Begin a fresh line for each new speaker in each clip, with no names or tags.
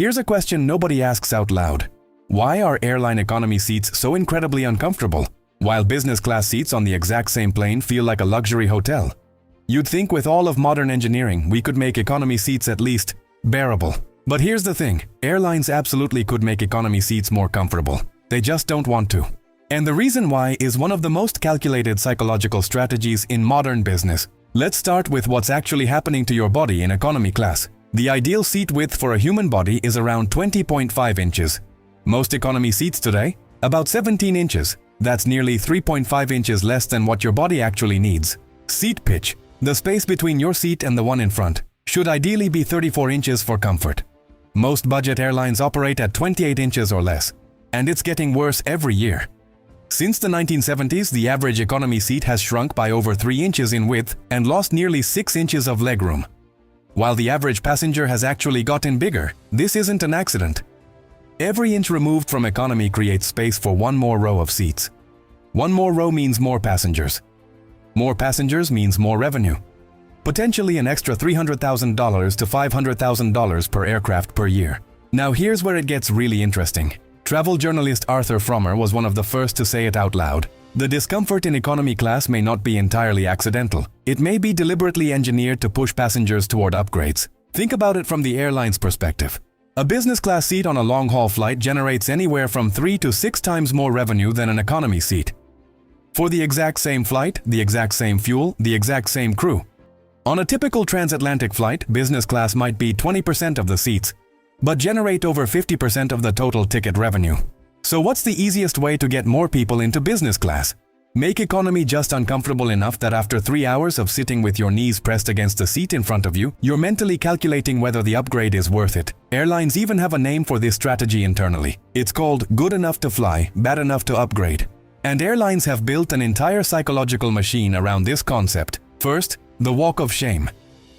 Here's a question nobody asks out loud. Why are airline economy seats so incredibly uncomfortable, while business class seats on the exact same plane feel like a luxury hotel? You'd think with all of modern engineering, we could make economy seats at least bearable. But here's the thing, airlines absolutely could make economy seats more comfortable. They just don't want to. And the reason why is one of the most calculated psychological strategies in modern business. Let's start with what's actually happening to your body in economy class. The ideal seat width for a human body is around 20.5 inches. Most economy seats today, about 17 inches. That's nearly 3.5 inches less than what your body actually needs. Seat pitch, the space between your seat and the one in front, should ideally be 34 inches for comfort. Most budget airlines operate at 28 inches or less, and it's getting worse every year. Since the 1970s, the average economy seat has shrunk by over 3 inches in width and lost nearly 6 inches of legroom. While the average passenger has actually gotten bigger, this isn't an accident. Every inch removed from economy creates space for one more row of seats. One more row means more passengers. More passengers means more revenue. Potentially an extra $300,000 to $500,000 per aircraft per year. Now here's where it gets really interesting. Travel journalist Arthur Frommer was one of the first to say it out loud. The discomfort in economy class may not be entirely accidental. It may be deliberately engineered to push passengers toward upgrades. Think about it from the airline's perspective. A business class seat on a long-haul flight generates anywhere from 3 to 6 times more revenue than an economy seat. For the exact same flight, the exact same fuel, the exact same crew. On a typical transatlantic flight, business class might be 20% of the seats, but generate over 50% of the total ticket revenue. So what's the easiest way to get more people into business class? Make economy just uncomfortable enough that after 3 hours of sitting with your knees pressed against the seat in front of you, you're mentally calculating whether the upgrade is worth it. Airlines even have a name for this strategy internally. It's called good enough to fly, bad enough to upgrade. And airlines have built an entire psychological machine around this concept. First, the walk of shame.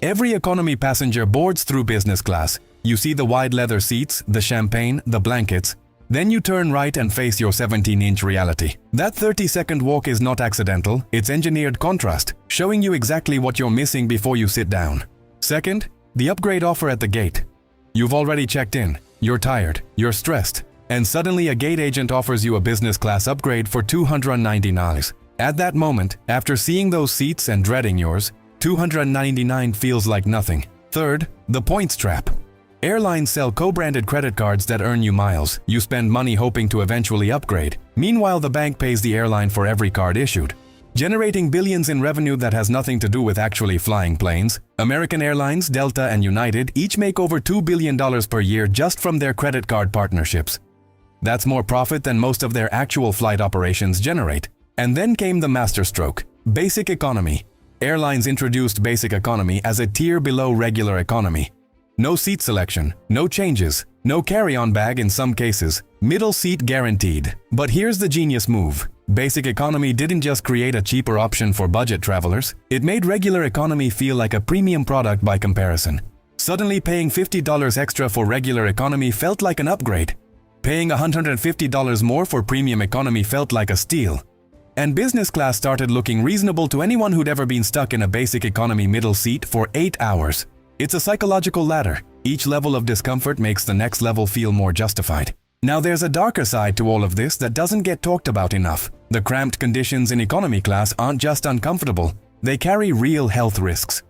Every economy passenger boards through business class. You see the wide leather seats, the champagne, the blankets. Then you turn right and face your 17-inch reality. That 30-second walk is not accidental, it's engineered contrast, showing you exactly what you're missing before you sit down. Second, the upgrade offer at the gate. You've already checked in, you're tired, you're stressed, and suddenly a gate agent offers you a business class upgrade for $299. At that moment, after seeing those seats and dreading yours, $299 feels like nothing. Third, the points trap. Airlines sell co-branded credit cards that earn you miles. You spend money hoping to eventually upgrade. Meanwhile, the bank pays the airline for every card issued, generating billions in revenue that has nothing to do with actually flying planes. American Airlines, Delta, and United each make over $2 billion per year just from their credit card partnerships. That's more profit than most of their actual flight operations generate. And then came the masterstroke, basic economy. Airlines introduced basic economy as a tier below regular economy. No seat selection, no changes, no carry-on bag in some cases, middle seat guaranteed. But here's the genius move. Basic economy didn't just create a cheaper option for budget travelers, it made regular economy feel like a premium product by comparison. Suddenly paying $50 extra for regular economy felt like an upgrade. Paying $150 more for premium economy felt like a steal. And business class started looking reasonable to anyone who'd ever been stuck in a basic economy middle seat for 8 hours. It's a psychological ladder. Each level of discomfort makes the next level feel more justified. Now there's a darker side to all of this that doesn't get talked about enough. The cramped conditions in economy class aren't just uncomfortable, they carry real health risks.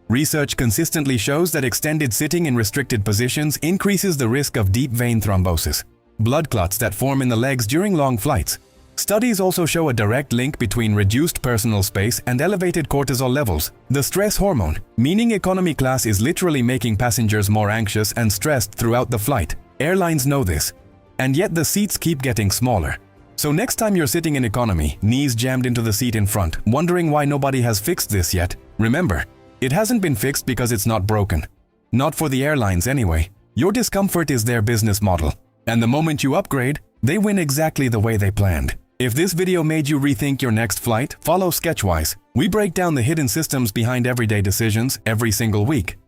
Research consistently shows that extended sitting in restricted positions increases the risk of deep vein thrombosis, blood clots that form in the legs during long flights. Studies also show a direct link between reduced personal space and elevated cortisol levels, the stress hormone, meaning economy class is literally making passengers more anxious and stressed throughout the flight. Airlines know this, and yet the seats keep getting smaller. So next time you're sitting in economy, knees jammed into the seat in front, wondering why nobody has fixed this yet, remember, it hasn't been fixed because it's not broken. Not for the airlines anyway. Your discomfort is their business model, and the moment you upgrade, they win exactly the way they planned. If this video made you rethink your next flight, follow Sketchwise. We break down the hidden systems behind everyday decisions every single week.